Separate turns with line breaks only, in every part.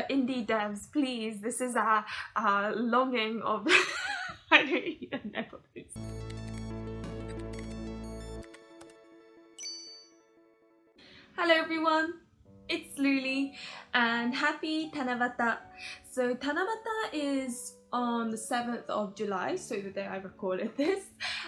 indie devs, please, this is our longing of I don't even know what this. Hello everyone, it's Luli and happy Tanabata. So Tanabata is on the 7th of July, so the day I recorded this,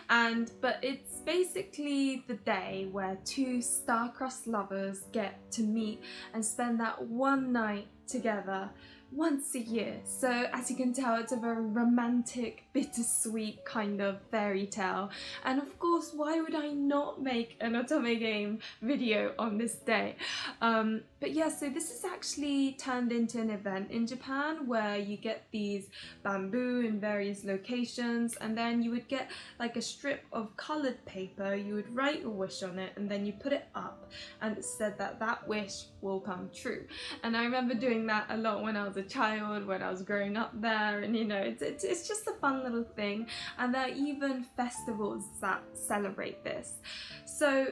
but it's basically the day where two star-crossed lovers get to meet and spend that one night together once a year. So as you can tell, it's a very romantic, bittersweet kind of fairy tale. And of course, why would I not make an otome game video on this day? But yeah, so this is actually turned into an event in Japan where you get these bamboo in various locations, and then you would get like a strip of coloured paper, you would write your wish on it, and then you put it up, and it said that that wish will come true. And I remember doing that a lot when I was a child, when I was growing up there, and you know, it's just a fun little thing. And there are even festivals that celebrate this. So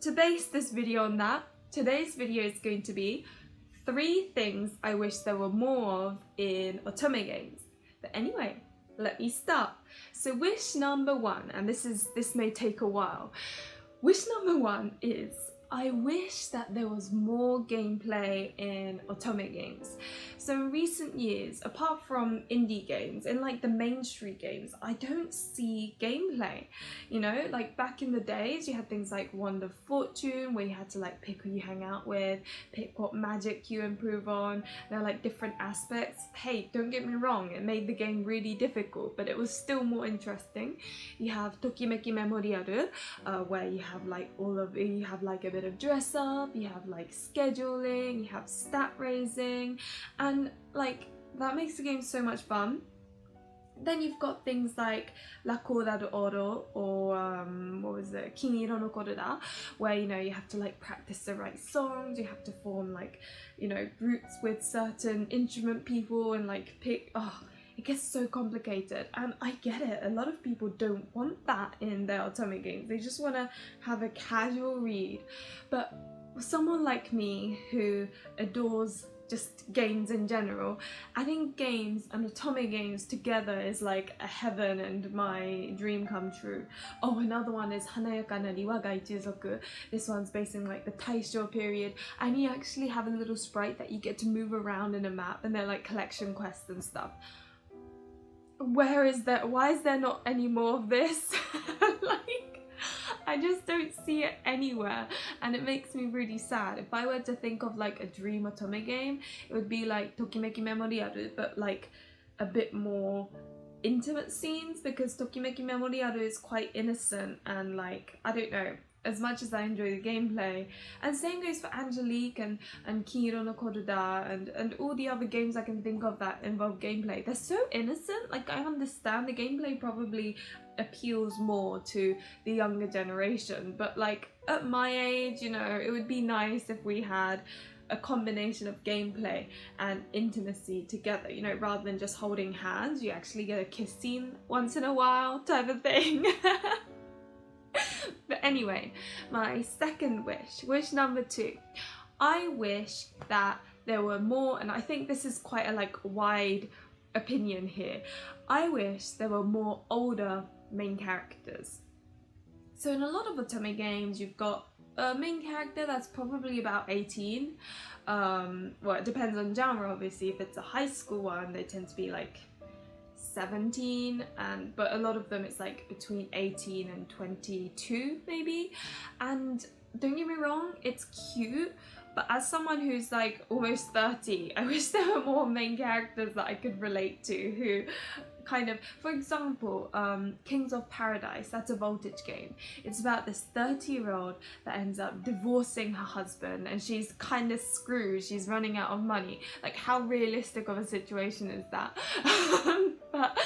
to base this video on that, today's video is going to be 3 things I wish there were more of in otome games. But anyway, let me start. So wish number 1, and this may take a while. Wish number 1 is I wish that there was more gameplay in otome games. So in recent years, apart from indie games, in like the mainstream games, I don't see gameplay. You know, like back in the days, you had things like Wand of Fortune, where you had to like pick who you hang out with, pick what magic you improve on. There are like different aspects. Hey, don't get me wrong, it made the game really difficult, but it was still more interesting. You have Tokimeki Memorial, where you have like you have like a bit of dress up, you have like scheduling, you have stat raising, and like that makes the game so much fun. Then you've got things like La Corda de Oro, or what was it, Shiro no Corda, where you know you have to like practice the right songs, you have to form like, you know, groups with certain instrument people and like pick, it gets so complicated, and I get it. A lot of people don't want that in their otome games. They just want to have a casual read. But someone like me who adores just games in general, adding games and otome games together is like a heaven and my dream come true. Oh, another one is Hanayakanarishi, Waga, Ichizoku. This one's based in like the Taisho period, and you actually have a little sprite that you get to move around in a map, and they're like collection quests and stuff. Why is there not any more of this? Like, I just don't see it anywhere, and it makes me really sad. If I were to think of like a dream otome game, it would be like Tokimeki Memorial, but like a bit more intimate scenes, because Tokimeki Memorial is quite innocent and like, I don't know, as much as I enjoy the gameplay, and same goes for Angelique and Shiro no Corda and all the other games I can think of that involve gameplay. They're so innocent. Like, I understand the gameplay probably appeals more to the younger generation, but like at my age, you know, it would be nice if we had a combination of gameplay and intimacy together, you know, rather than just holding hands. You actually get a kiss scene once in a while type of thing. But anyway, my second wish number 2, I wish that there were more, and I think this is quite a like wide opinion here, I wish there were more older main characters. So in a lot of otome games, you've got a main character that's probably about 18. Well, it depends on genre, obviously. If it's a high school one, they tend to be like 17, but a lot of them it's like between 18 and 22 maybe. And don't get me wrong, it's cute, but as someone who's like almost 30, I wish there were more main characters that I could relate to, who kind of, for example, Kings of Paradise, that's a Voltage game. It's about this 30-year-old that ends up divorcing her husband, and she's kind of screwed, she's running out of money. Like, how realistic of a situation is that? But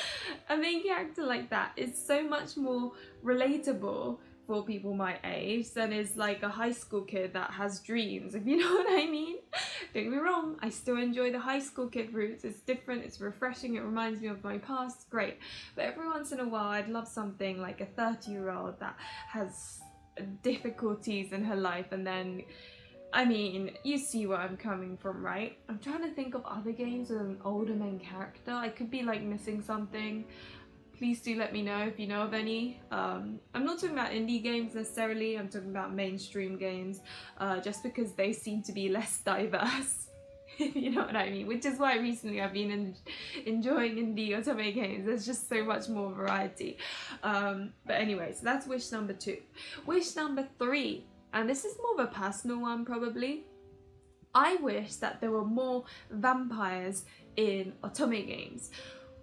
a main character like that is so much more relatable for people my age than is like a high school kid that has dreams, if you know what I mean. Don't get me wrong, I still enjoy the high school kid roots. It's different, it's refreshing, it reminds me of my past, great. But every once in a while I'd love something like a 30-year-old that has difficulties in her life, and then I mean, you see where I'm coming from, right? I'm trying to think of other games with an older main character. I could be like missing something. Please do let me know if you know of any. I'm not talking about indie games necessarily, I'm talking about mainstream games, just because they seem to be less diverse, if you know what I mean. Which is why recently I've been enjoying indie otome games. There's just so much more variety. But anyway, so that's wish number 2. Wish number 3, and this is more of a personal one probably. I wish that there were more vampires in otome games.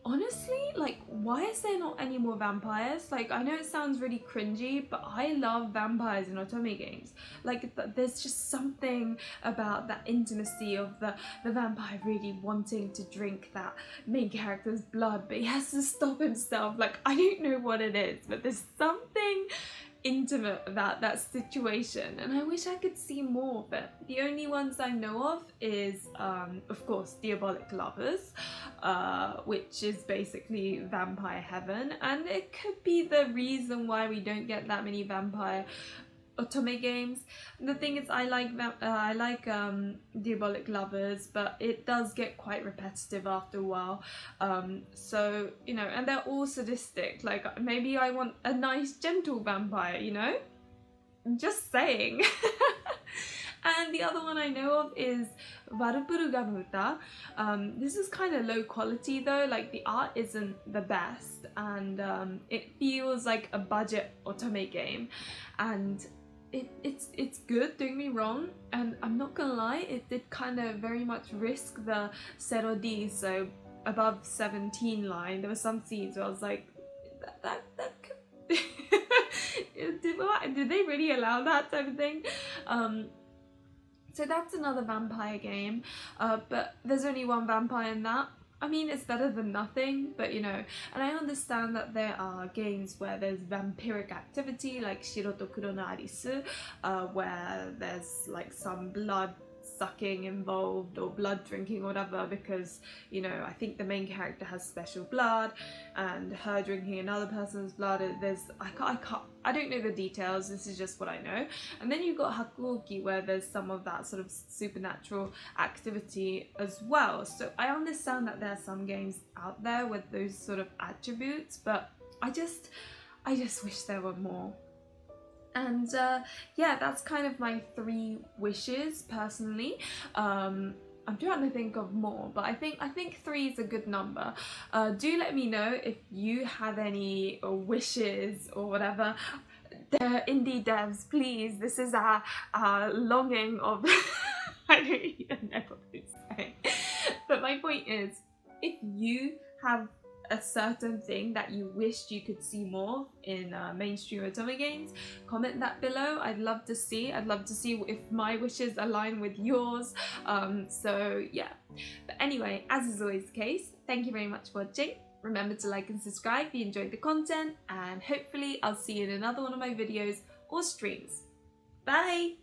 Honestly, like, why is there not any more vampires? Like, I know it sounds really cringy, but I love vampires in otome games. Like, there's just something about that intimacy of the vampire really wanting to drink that main character's blood, but he has to stop himself. Like, I don't know what it is, but there's something intimate about that situation, and I wish I could see more of it. The only ones I know of is of course Diabolik Lovers, which is basically vampire heaven, and it could be the reason why we don't get that many vampire otome games. The thing is, I like Diabolik Lovers, but it does get quite repetitive after a while. So, you know, and they're all sadistic. Like, maybe I want a nice gentle vampire, you know? I'm just saying. And the other one I know of is Varupuruga. This is kind of low quality though, like the art isn't the best, and it feels like a budget otome game, and it's good, don't get me wrong, and I'm not gonna lie, it did kind of very much risk the serodi, so above 17 line. There were some scenes where I was like, that could did they really allow that type of thing? So that's another vampire game, but there's only one vampire in that. I mean, it's better than nothing, but you know, and I understand that there are games where there's vampiric activity, like Shiro to Kuro no Arisu, where there's like some blood sucking involved or blood drinking or whatever, because, you know, I think the main character has special blood and her drinking another person's blood. I don't know the details, this is just what I know. And then you've got Hakuoki, where there's some of that sort of supernatural activity as well. So I understand that there are some games out there with those sort of attributes, but I just wish there were more. And yeah, that's kind of my 3 wishes personally. I'm trying to think of more, but I think 3 is a good number. Do let me know if you have any wishes or whatever. The indie devs, please. This is our longing of I don't even know what to say. But my point is, if you have a certain thing that you wished you could see more in mainstream otome games, comment that below. I'd love to see if my wishes align with yours. So yeah, but anyway, as is always the case, thank you very much for watching. Remember to like and subscribe if you enjoyed the content, and hopefully I'll see you in another one of my videos or streams. Bye!